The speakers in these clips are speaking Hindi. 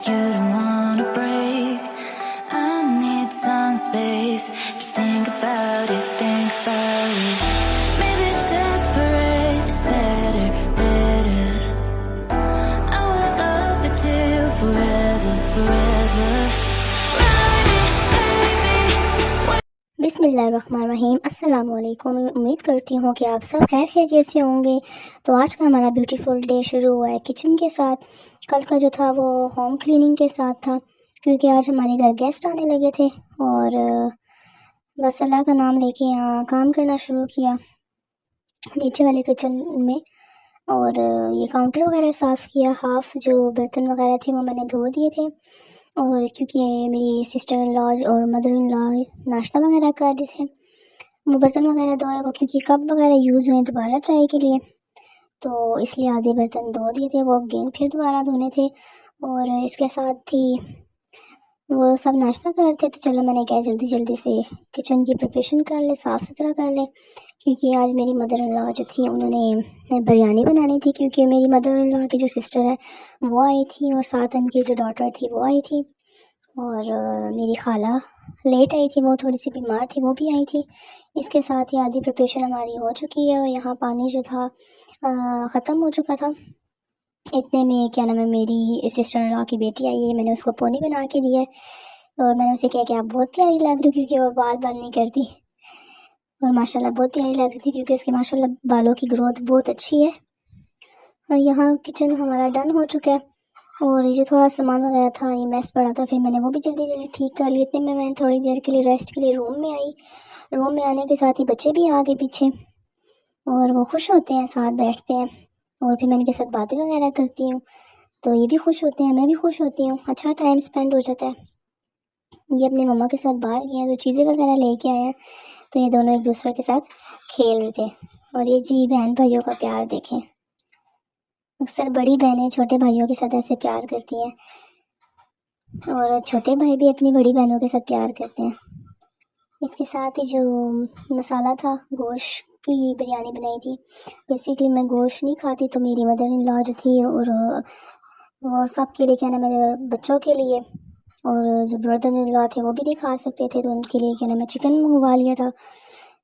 You don't wanna break. I need some space. Just think about it, think about it. Maybe separate is better, better. I will love you till forever, forever. बिस्मिल्लाहिर्रहमानिर्रहीम। अस्सलाम वालेकुम। उम्मीद करती हूँ कि आप सब खैर खैरियत से होंगे। तो आज का हमारा ब्यूटीफुल डे शुरू हुआ है किचन के साथ। कल का जो था वो होम क्लीनिंग के साथ था, क्योंकि आज हमारे घर गेस्ट आने लगे थे और बस अल्लाह का नाम लेके यहाँ काम करना शुरू किया नीचे वाले किचन में। और ये काउंटर वगैरह साफ़ किया। हाफ़ जो बर्तन वगैरह थे वो मैंने धो दिए थे, और क्योंकि मेरी सिस्टर इन लॉ और मदर इन लॉ नाश्ता वगैरह कर रहे थे, वो बर्तन वगैरह धोए। वो क्योंकि कप वगैरह यूज़ हुए दोबारा चाय के लिए, तो इसलिए आधे बर्तन धो दिए थे, वो अगेन फिर दोबारा धोने थे। और इसके साथ ही वो सब नाश्ता कर रहे थे, तो चलो मैंने कहा जल्दी जल्दी से किचन की प्रिपरेशन कर ले, साफ़ सुथरा कर ले, क्योंकि आज मेरी मदर इन लॉ जो थी उन्होंने बिरयानी बनानी थी, क्योंकि मेरी मदर इन लॉ की जो सिस्टर है वो आई थी और साथ उनकी जो डॉटर थी वो आई थी। और मेरी खाला लेट आई थी, वो थोड़ी सी बीमार थी, वो भी आई थी। इसके साथ ही आधी प्रिपरेशन हमारी हो चुकी है, और यहाँ पानी जो था ख़त्म हो चुका था। इतने में क्या नाम है, मेरी सिस्टर इन लॉ की बेटी आई है, मैंने उसको पोनी बना के दी है। और मैंने उसे कहा कि आप बहुत प्यारी लग रही हो, क्योंकि वो बाल बंद नहीं करती, और माशाल्लाह बहुत प्यारी लग रही थी, क्योंकि उसके माशाल्लाह बालों की ग्रोथ बहुत अच्छी है। और यहाँ किचन हमारा डन हो चुका है, और ये जो थोड़ा सामान वगैरह था ये मैस पड़ा था, फिर मैंने वो भी जल्दी जल्दी ठीक कर लिया। इतने में मैं थोड़ी देर के लिए रेस्ट के लिए रूम में आई। रूम में आने के साथ ही बच्चे भी आ गए पीछे, और वो खुश होते हैं, साथ बैठते हैं, और फिर मैं इनके साथ बातें वगैरह करती हूँ, तो ये भी खुश होते हैं, मैं भी खुश होती हूँ, अच्छा टाइम स्पेंड हो जाता है। ये अपनी मम्मा के साथ बाहर गए हैं, तो चीज़ें वगैरह लेके आए हैं, तो ये दोनों एक दूसरे के साथ खेल रहे थे। और ये जी बहन भाइयों का प्यार देखें, अक्सर बड़ी बहनें छोटे भाइयों के साथ ऐसे प्यार करती हैं, और छोटे भाई भी अपनी बड़ी बहनों के साथ प्यार करते हैं। इसके साथ ही जो मसाला था, गोश्त की बिरयानी बनाई थी। बेसिकली मैं गोश्त नहीं खाती, तो मेरी मदर इन लॉ जो थी और वो सब के लिए, क्या नाम है, मेरे बच्चों के लिए, और जो ब्रदर इन लॉ थे वो भी नहीं खा सकते थे, तो उनके लिए क्या नाम है चिकन मंगवा लिया था।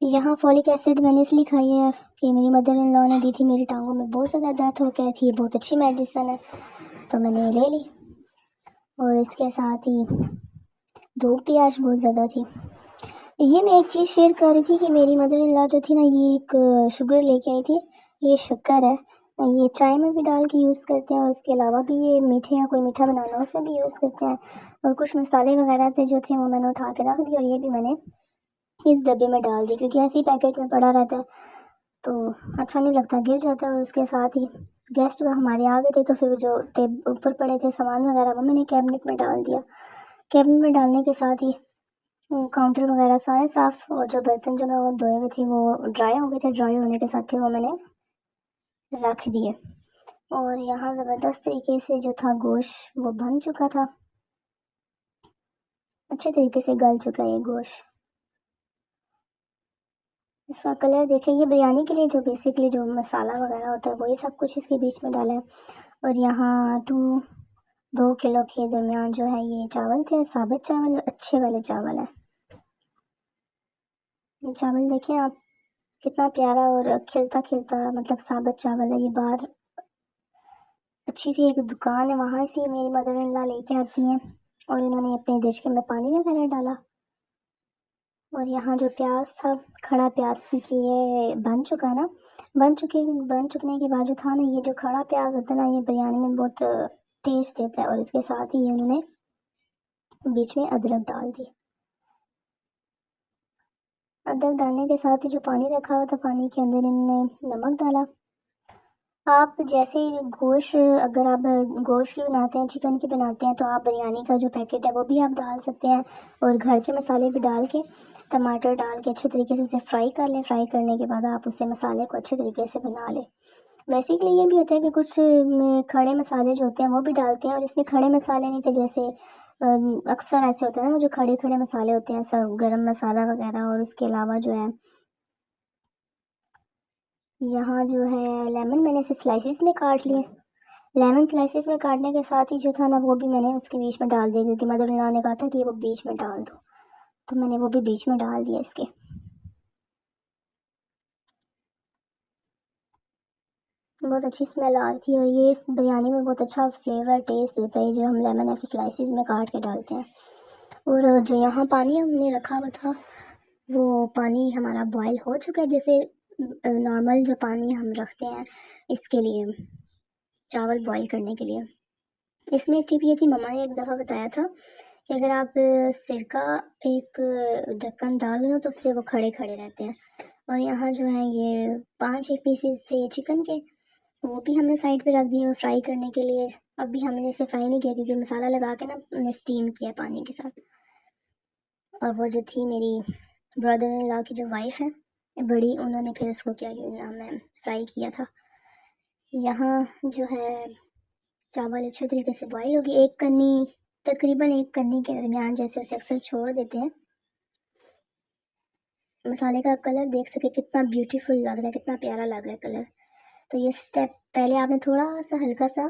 यहाँ फॉलिक एसिड मैंने इसलिए खाई है कि मेरी मदर इन लॉ ने दी थी, मेरी टांगों में बहुत ज़्यादा दर्द हो गया थी, बहुत अच्छी मेडिसिन है, तो मैंने ले ली। और इसके साथ ही धूप भी आज बहुत ज़्यादा थी। ये मैं एक चीज़ शेयर कर रही थी कि मेरी मदर इन लॉ जो थी ना, ये एक शुगर लेके आई थी। ये शक्कर है, ये चाय में भी डाल के यूज़ करते हैं, और उसके अलावा भी ये मीठे या कोई मीठा बनाना हो उसमें भी यूज़ करते हैं। और कुछ मसाले वगैरह थे जो थे वो मैंने उठा के रख दिए, और ये भी मैंने इस डब्बे में डाल दी, क्योंकि ऐसे ही पैकेट में पड़ा रहता है तो अच्छा नहीं लगता, गिर जाता है। और उसके साथ ही गेस्ट हमारे आ गए थे, तो फिर जो टेब ऊपर पड़े थे सामान वगैरह वो मैंने कैबिनेट में डाल दिया। कैबिनेट में डालने के साथ ही काउंटर वगैरह सारे साफ़, और जो बर्तन जो मैं वो धोए हुए थे वो ड्राई हो गए थे, ड्राई होने के साथ फिर वो मैंने रख दिए। और यहाँ ज़बरदस्त तरीके से जो था गोश्त वो बन चुका था, अच्छे तरीके से गल चुका है ये गोश्त। इसका कलर देखिए, ये बिरयानी के लिए जो बेसिकली जो मसाला वगैरह होता है वही सब कुछ इसके बीच में डाला है। और यहाँ 2 किलो के दरमियान जो है ये चावल थे, साबित चावल, अच्छे वाले चावल है। ये चावल देखें आप, कितना प्यारा और खिलता खिलता, मतलब साबित चावल है। ये बाहर अच्छी सी एक दुकान है, वहाँ से मेरी मदर इन लॉ लेके आती हैं, और इन्होंने अपने देशके में पानी वगैरह डाला। और यहाँ जो प्याज था, खड़ा प्याज, क्योंकि ये बन चुका है ना, बन चुकने के बाद जो था ना, ये जो खड़ा प्याज होता है ना, ये बिरयानी में बहुत टेस्ट देता है। और इसके साथ ही उन्होंने बीच में अदरक डाल दी। अदरक डालने के साथ ही जो पानी रखा हुआ था, पानी के अंदर इन्होंने नमक डाला। आप जैसे गोश्त, अगर आप गोश्त की बनाते हैं, चिकन की बनाते हैं, तो आप बिरयानी का जो पैकेट है वो भी आप डाल सकते हैं, और घर के मसाले भी डाल के, टमाटर डाल के अच्छे तरीके से उसे फ्राई कर लें। फ्राई करने के बाद आप उससे मसाले को अच्छे तरीके से बना लें। बेसिकली ये भी होता है कि कुछ खड़े मसाले जो होते हैं वो भी डालते हैं, और इसमें खड़े मसाले नहीं थे, जैसे अक्सर ऐसे होते हैं ना, वो जो खड़े खड़े मसाले होते हैं, सब गरम मसाला वगैरह। और उसके अलावा जो है यहाँ जो है लेमन मैंने इसे स्लाइसिस में काट लिए, लेमन स्लाइसेस में काटने के साथ ही जो था ना वो भी मैंने उसके बीच में डाल दिया, क्योंकि मदर इन लॉ ने कहा था कि वो बीच में डाल दो, तो मैंने वो भी बीच में डाल दिया इसके। बहुत अच्छी स्मेल आ रही थी, और ये इस बिरयानी में बहुत अच्छा फ्लेवर टेस्ट देता है जो हम लेमन ऐसे स्लाइसेस में काट के डालते हैं। और जो यहाँ पानी हमने रखा हुआ था वो पानी हमारा बॉयल हो चुका है, जैसे नॉर्मल जो पानी हम रखते हैं इसके लिए, चावल बॉयल करने के लिए। इसमें एक टिप ये थी, मम्मा ने एक दफ़ा बताया था कि अगर आप सिरका एक ढक्कन डालो ना तो उससे वो खड़े खड़े रहते हैं। और यहाँ जो है ये 5 एक पीसेस थे चिकन के, वो भी हमने साइड पे रख दिए फ्राई करने के लिए। अभी हमने इसे फ्राई नहीं किया क्योंकि मसाला लगा के ना स्टीम किया पानी के साथ। और वो जो थी मेरी ब्रदर इन लॉ की जो वाइफ है बड़ी, उन्होंने फिर उसको क्या नाम है फ्राई किया था। यहाँ जो है चावल अच्छे तरीके से बॉईल होगी, एक कन्नी तकरीबन एक कन्नी के दरमियान जैसे उसे अक्सर छोड़ देते हैं। मसाले का कलर देख सके कितना ब्यूटीफुल लग रहा है, कितना प्यारा लग रहा है कलर। तो ये स्टेप पहले आपने थोड़ा सा हल्का सा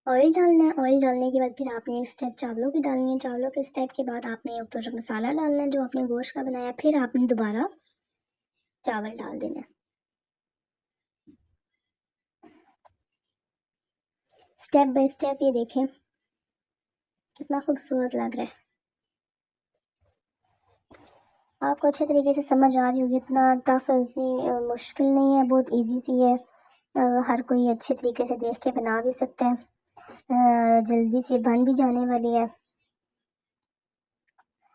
ऑयल डालना है, ऑयल डालने के बाद फिर आपने एक स्टेप चावलों की डालनी है, चावलों के स्टेप के बाद आपने ऊपर मसाला डालना है जो आपने गोश्त का बनाया, फिर आपने दोबारा चावल डाल देना है। स्टेप बाय स्टेप ये देखें कितना खूबसूरत लग रहा है। आपको अच्छे तरीके से समझ आ रही होगी, इतना टफ है, इतनी मुश्किल नहीं है, बहुत इजी सी है। हर कोई अच्छे तरीके से देख के बना भी सकता है, जल्दी से बन भी जाने वाली है।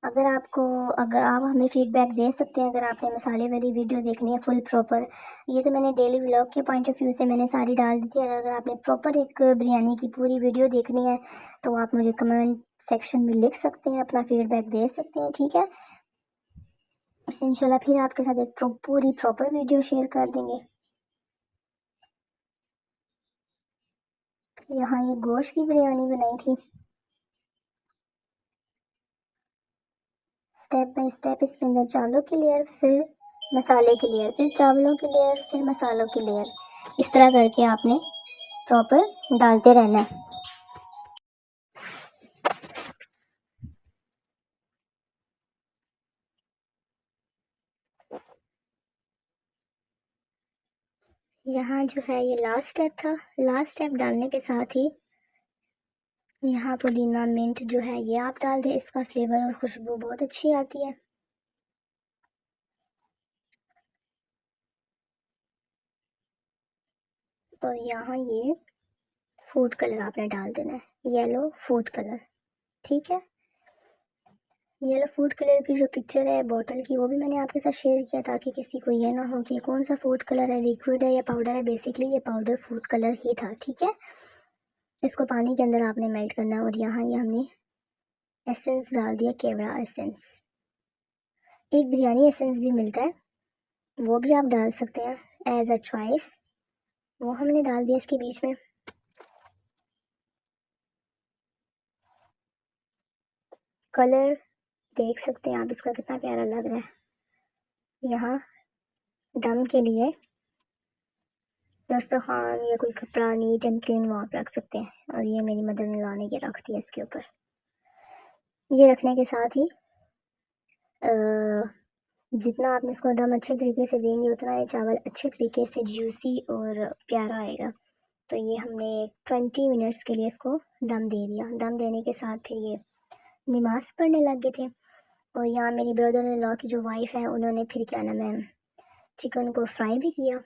अगर आप हमें फीडबैक दे सकते हैं, अगर आपने मसाले वाली वीडियो देखनी है फुल प्रॉपर, ये तो मैंने डेली व्लॉग के पॉइंट ऑफ व्यू से मैंने सारी डाल दी थी। अगर आपने प्रॉपर एक बिरयानी की पूरी वीडियो देखनी है तो आप मुझे कमेंट सेक्शन में लिख सकते हैं, अपना फीडबैक दे सकते हैं, ठीक है। इंशाल्लाह फिर आपके साथ एक पूरी प्रॉपर वीडियो शेयर कर देंगे। यहाँ ये गोश्त की बिरयानी बनाई थी, स्टेप बाय स्टेप इसके अंदर चावलों की लेयर, फिर मसाले की लेयर, फिर चावलों की लेयर, फिर मसालों की लेयर, इस तरह करके आपने प्रॉपर डालते रहना है। यहाँ जो है ये लास्ट स्टेप था, लास्ट स्टेप डालने के साथ ही यहाँ पुदीना मिंट जो है ये आप डाल दें, इसका फ्लेवर और खुशबू बहुत अच्छी आती है। और यहाँ ये फूड कलर आपने डाल देना है, येलो फूड कलर, ठीक है। येलो फूड कलर की जो पिक्चर है बोतल की वो भी मैंने आपके साथ शेयर किया ताकि किसी को ये ना हो कि कौन सा फूड कलर है, लिक्विड है या पाउडर है। बेसिकली ये पाउडर फूड कलर ही था, ठीक है। इसको पानी के अंदर आपने मेल्ट करना है। और यहाँ ये हमने एसेंस डाल दिया, केवड़ा एसेंस। एक बिरयानी एसेंस भी मिलता है, वो भी आप डाल सकते हैं एज अ चॉइस, वो हमने डाल दिया इसके बीच में। कलर देख सकते हैं आप इसका कितना प्यारा लग रहा है। यहाँ दम के लिए दस्तरखान या कोई कपड़ा नीट एंड क्लीन वो आप रख सकते हैं, और ये मेरी मदर ने लाने के रख दिया इसके ऊपर। ये रखने के साथ ही जितना आप इसको दम अच्छे तरीके से देंगे उतना ये चावल अच्छे तरीके से जूसी और प्यारा आएगा। तो ये हमने 20 मिनट्स के लिए इसको दम दे दिया। दम देने के साथ फिर ये नमाज पढ़ने लग गए थे। और यहाँ मेरी ब्रदर इन लॉ की जो वाइफ है उन्होंने फिर क्या नाम है चिकन को फ्राई भी किया।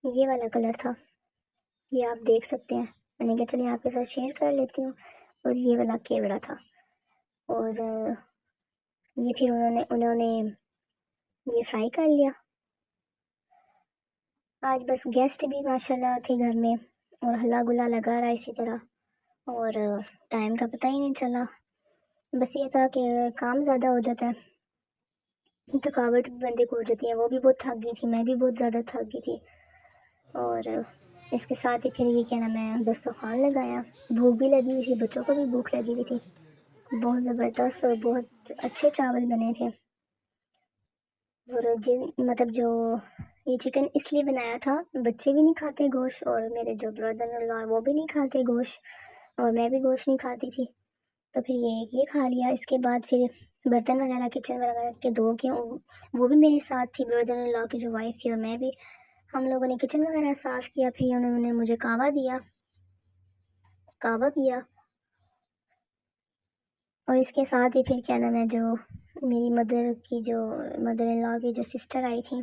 ये वाला कलर था, ये आप देख सकते हैं, मैंने कहा चलिए आपके साथ शेयर कर लेती हूँ। और ये वाला केवड़ा था। और ये फिर उन्होंने उन्होंने ये फ्राई कर लिया। आज बस गेस्ट भी माशाल्लाह थे घर में और हल्ला गुल्ला लगा रहा इसी तरह, और टाइम का पता ही नहीं चला। बस ये था कि काम ज़्यादा हो जाता है, थकावट भी बंदे को हो जाती है। वो भी बहुत थक गई थी, मैं भी बहुत ज़्यादा थक गई थी। और इसके साथ ही फिर ये क्या नाम है दस्तरखान लगाया। भूख भी लगी हुई थी, बच्चों को भी भूख लगी हुई थी। बहुत ज़बरदस्त और बहुत अच्छे चावल बने थे। और मतलब जो ये चिकन इसलिए बनाया था, बच्चे भी नहीं खाते गोश्त और मेरे जो ब्रदर इन लॉ वो भी नहीं खाते गोश्त, और मैं भी गोश्त नहीं खाती थी। तो फिर ये खा लिया। इसके बाद फिर बर्तन वगैरह किचन वगैरह के धो के वो भी मेरे साथ थी, ब्रदर इन लॉ की जो वाइफ थी और मैं भी, हम लोगों ने किचन वगैरह साफ़ किया। फिर उन्होंने मुझे कहवा दिया, कहवा पिया। और इसके साथ ही फिर क्या नाम है, जो मेरी मदर इन लॉ की जो सिस्टर आई थी,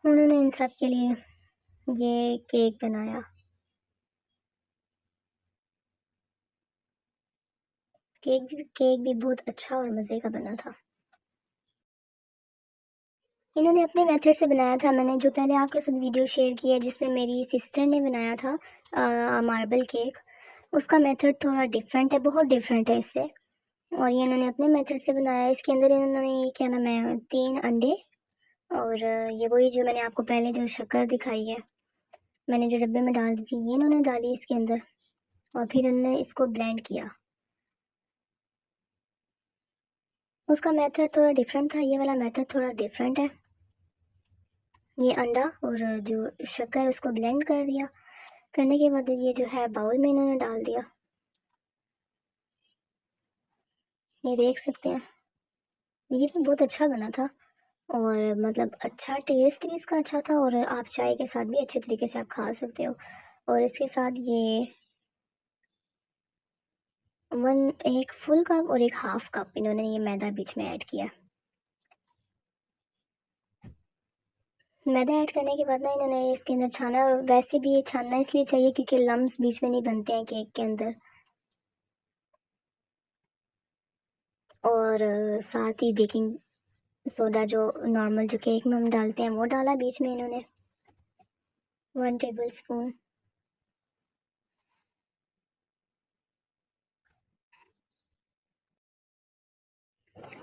उन्होंने इन सब के लिए ये केक बनाया। केक भी बहुत अच्छा और मज़े का बना था। इन्होंने अपने मेथड से बनाया था। मैंने जो पहले आपके साथ वीडियो शेयर किया जिसमें मेरी सिस्टर ने बनाया था मार्बल केक, उसका मेथड थोड़ा डिफरेंट है, बहुत डिफरेंट है इससे। और ये इन्होंने अपने मेथड से बनाया। इसके अंदर इन्होंने ये क्या नाम है 3 अंडे और ये वही जो मैंने आपको पहले जो शक्कर दिखाई है, मैंने जो डब्बे में डाल दी थी, ये इन्होंने डाली इसके अंदर। और फिर इन्होंने इसको ब्लेंड किया। उसका मेथड थोड़ा डिफरेंट था, ये वाला मेथड थोड़ा डिफरेंट है। ये अंडा और जो शक्कर उसको ब्लेंड कर दिया। करने के बाद ये जो है बाउल में इन्होंने डाल दिया, ये देख सकते हैं। ये भी बहुत अच्छा बना था और मतलब अच्छा टेस्ट भी इसका अच्छा था, और आप चाय के साथ भी अच्छे तरीके से आप खा सकते हो। और इसके साथ ये एक फुल कप और एक हाफ कप इन्होंने ये मैदा बीच में ऐड किया। मैदा ऐड करने के बाद ना इन्होंने इसके अंदर छाना, और वैसे भी ये छानना इसलिए चाहिए क्योंकि लम्स बीच में नहीं बनते हैं केक के अंदर। और साथ ही बेकिंग सोडा जो नॉर्मल जो केक में हम डालते हैं वो डाला बीच में इन्होंने 1 टेबल स्पून।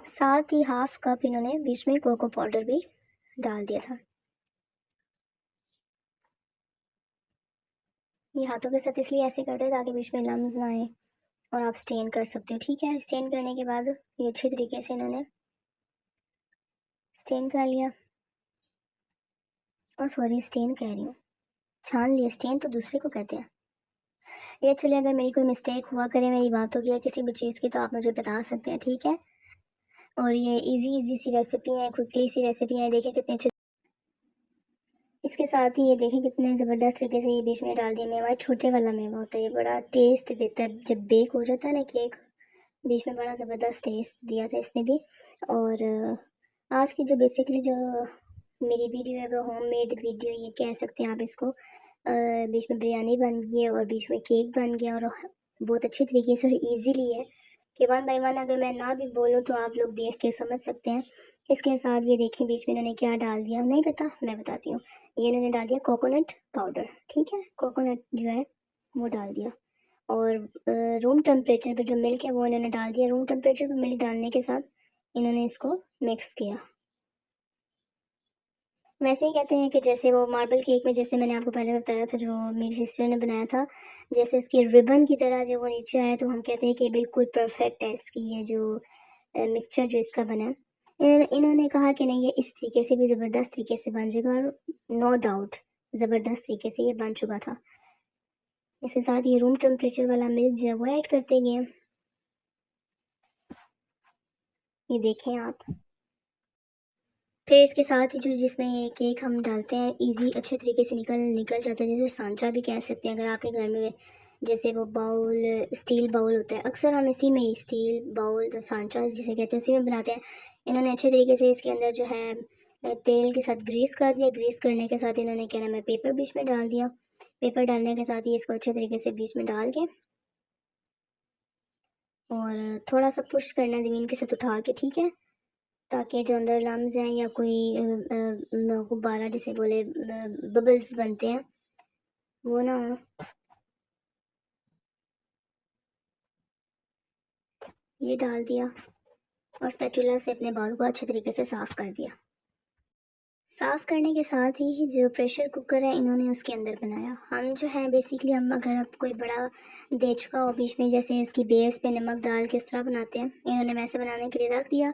साथ ही हाफ कप इन्होंने बीच में कोको पाउडर भी डाल दिया था। ये हाथों के साथ इसलिए ऐसे करते हैं ताकि बीच में लम्स ना आए, और आप स्टेन कर सकते हो। ठीक है, स्टेन करने के बाद ये अच्छे तरीके से इन्होंने स्टेन कर लिया। और सॉरी, स्टेन कह रही हूँ, छान लिया। स्टेन तो दूसरे को कहते हैं। ये चलिए, अगर मेरी कोई मिस्टेक हुआ करे मेरी बातों की या किसी भी चीज़ की तो आप मुझे बता सकते हैं, ठीक है। और ये इजी इजी सी रेसिपी है, क्विकली सी रेसिपी है। देखें कितने अच्छे, इसके साथ ही ये देखें कितने ज़बरदस्त तरीके से ये बीच में डाल दिया मेवा। छोटे वाला मेवा होता है, ये बड़ा टेस्ट देता है जब बेक हो जाता है ना केक। बीच में बड़ा ज़बरदस्त टेस्ट दिया था इसने भी। और आज की जो बेसिकली जो मेरी वीडियो है वो होममेड वीडियो ये कह सकते हैं आप इसको। बीच में बिरयानी बन गई है और बीच में केक बन गया, और बहुत अच्छी तरीके से और ईजीली है कि वन बाई वन अगर मैं ना भी बोलूँ तो आप लोग देख के समझ सकते हैं। इसके साथ ये देखिए बीच में इन्होंने क्या डाल दिया, नहीं पता, मैं बताती हूँ। ये इन्होंने डाल दिया कोकोनट पाउडर, ठीक है, कोकोनट जो है वो डाल दिया। और रूम टेम्परेचर पे जो मिल्क है वो इन्होंने डाल दिया। रूम टेम्परेचर पे मिल्क डालने के साथ इन्होंने इसको मिक्स किया। वैसे ही कहते हैं कि जैसे वो मार्बल केक में, जैसे मैंने आपको पहले बताया था जो मेरी सिस्टर ने बनाया था, जैसे उसकी रिबन की तरह जो वो नीचे आया, तो हम कहते हैं कि बिल्कुल परफेक्ट है इसकी ये जो मिक्सचर जो इसका बना है। इन्होंने कहा कि नहीं, ये इस तरीके से भी ज़बरदस्त तरीके से बन जाएगा, और नो डाउट ज़बरदस्त तरीके से ये बन चुका था। इसके साथ ये रूम टेम्परेचर वाला मिल्क जो है वो ऐड करते गए। ये देखें आप। फिर इसके साथ ही जो जिसमें ये केक हम डालते हैं इजी अच्छे तरीके से निकल निकल जाता है, जैसे सांचा भी कह सकते हैं। अगर आपके घर में जैसे वो बाउल स्टील बाउल होता है, अक्सर हम इसी में ही स्टील बाउल जो सांचा जिसे कहते हैं उसी में बनाते हैं। इन्होंने अच्छे तरीके से इसके अंदर जो है तेल के साथ ग्रीस कर दिया। ग्रीस करने के साथ इन्होंने क्या नाम है पेपर बीच में डाल दिया। पेपर डालने के साथ ही इसको अच्छे तरीके से बीच में डाल के और थोड़ा सा पुश करना ज़मीन के साथ उठा के, ठीक है, ताकि जो अंदर लम्स हैं या कोई गुब्बारा जिसे बोले बबल्स बनते हैं वो ना हो। ये डाल दिया और स्पैचुला से अपने बाउल को अच्छे तरीके से साफ़ कर दिया। साफ़ करने के साथ ही जो प्रेशर कुकर है इन्होंने उसके अंदर बनाया। हम जो है बेसिकली हम अगर आप कोई बड़ा देचका हो बीच में, जैसे उसकी बेस पे नमक डाल के उस तरह बनाते हैं, इन्होंने वैसे बनाने के लिए रख दिया।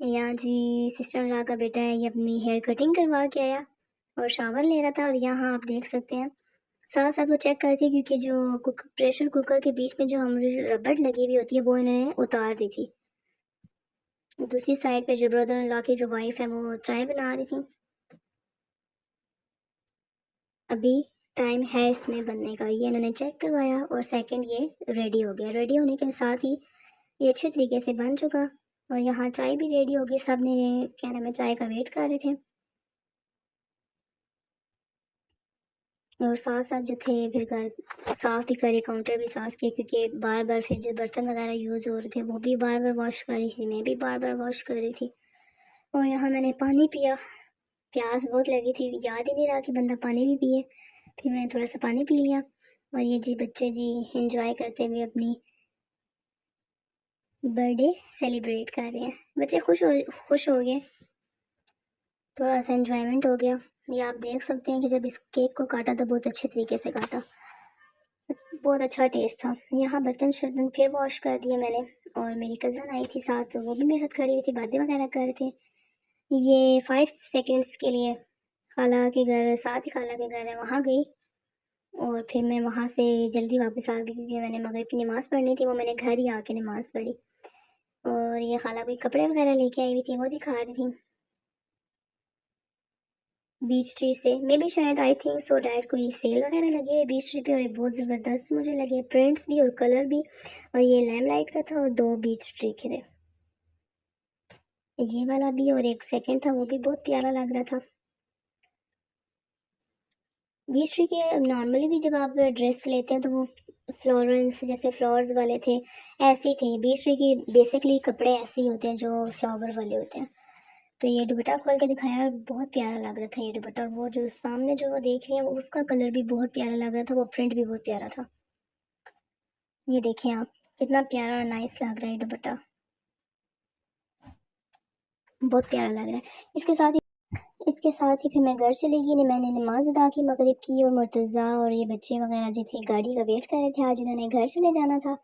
यहाँ जी सिस्टर इन लॉ का बेटा है, ये अपनी हेयर कटिंग करवा के आया और शावर ले रहा था। और यहाँ आप देख सकते हैं साथ साथ वो चेक कर रही थी, क्योंकि जो प्रेशर कुकर के बीच में जो हमारी रबड़ लगी हुई होती है वो इन्होंने उतार दी थी। दूसरी साइड पे जो ब्रदर इन लॉ की जो वाइफ है वो चाय बना रही थी। अभी टाइम है इसमें बनने का, ये इन्होंने चेक करवाया और सेकंड ये रेडी हो गया। रेडी होने के साथ ही ये अच्छे तरीके से बन चुका और यहाँ चाय भी रेडी हो गई। सब ने क्या नाम है चाय का वेट कर रहे थे और साथ साथ जो थे फिर घर साफ़ भी करे, काउंटर भी साफ़ किए, क्योंकि बार बार फिर जो बर्तन वगैरह यूज़ हो रहे थे वो भी बार बार वॉश कर रही थी, मैं भी बार बार वॉश कर रही थी। और यहाँ मैंने पानी पिया, प्यास बहुत लगी थी, याद ही नहीं रहा कि बंदा पानी भी पिए। फिर मैंने थोड़ा सा पानी पी लिया। और ये जी बच्चे जी इंजॉय करते हुए अपनी बर्थडे सेलिब्रेट कर रहे हैं। बच्चे खुश हो गए, थोड़ा सा एंजॉयमेंट हो गया। ये आप देख सकते हैं कि जब इस केक को काटा तो बहुत अच्छे तरीके से काटा, बहुत अच्छा टेस्ट था। यहाँ बर्तन शर्तन फिर वॉश कर दिए मैंने। और मेरी कज़न आई थी साथ, तो वो भी मेरे साथ खड़ी हुई थी, बातें वगैरह कर रहे थे। ये 5 सेकेंड्स के लिए खाला के घर, साथ ही खाला के घर है, वहाँ गई और फिर मैं वहाँ से जल्दी वापस आ गई, क्योंकि मैंने मगरिब की नमाज़ पढ़नी थी। वो मैंने घर ही आके नमाज़ पढ़ी। और ये खाला कोई कपड़े वगैरह लेके आई हुई थी, वो दिखा रही थी बीच ट्री से। मे भी शायद आई थिंक सो डैट कोई सेल वगैरह लगी है बीच ट्री पे, और ये बहुत ज़बरदस्त मुझे लगे, प्रिंट्स भी और कलर भी। और ये लैम्प लाइट का था और 2 बीच ट्री के थे, ये वाला भी और एक सेकंड था, वो भी बहुत प्यारा लग रहा था। बीच ट्री के नॉर्मली भी जब आप ड्रेस लेते हैं तो वो फ्लोरेंस जैसे फ्लावर्स वाले थे, ऐसे ही थे। बीच ट्री की बेसिकली कपड़े ऐसे ही होते हैं जो फ्लावर वाले होते हैं। तो ये दुपट्टा खोल के दिखाया और बहुत प्यारा लग रहा था ये दुपट्टा। और वो जो सामने जो वो देख रहे हैं उसका कलर भी बहुत प्यारा लग रहा था, वो प्रिंट भी बहुत प्यारा था। ये देखें आप, कितना प्यारा और नाइस लग रहा है ये दुपट्टा, बहुत प्यारा लग रहा है। इसके साथ ही फिर मैं घर चली गई, मैंने नमाज अदा की मगरिब की। और मुर्तज़ा और ये बच्चे वगैरह जो थे गाड़ी का वेट कर रहे थे, आज इन्होंने घर चले जाना था।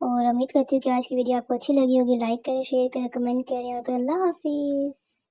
और उम्मीद करती हूँ कि आज की वीडियो आपको अच्छी लगी होगी। लाइक करें, शेयर करें, कमेंट करें और अल्लाह हाफिज़।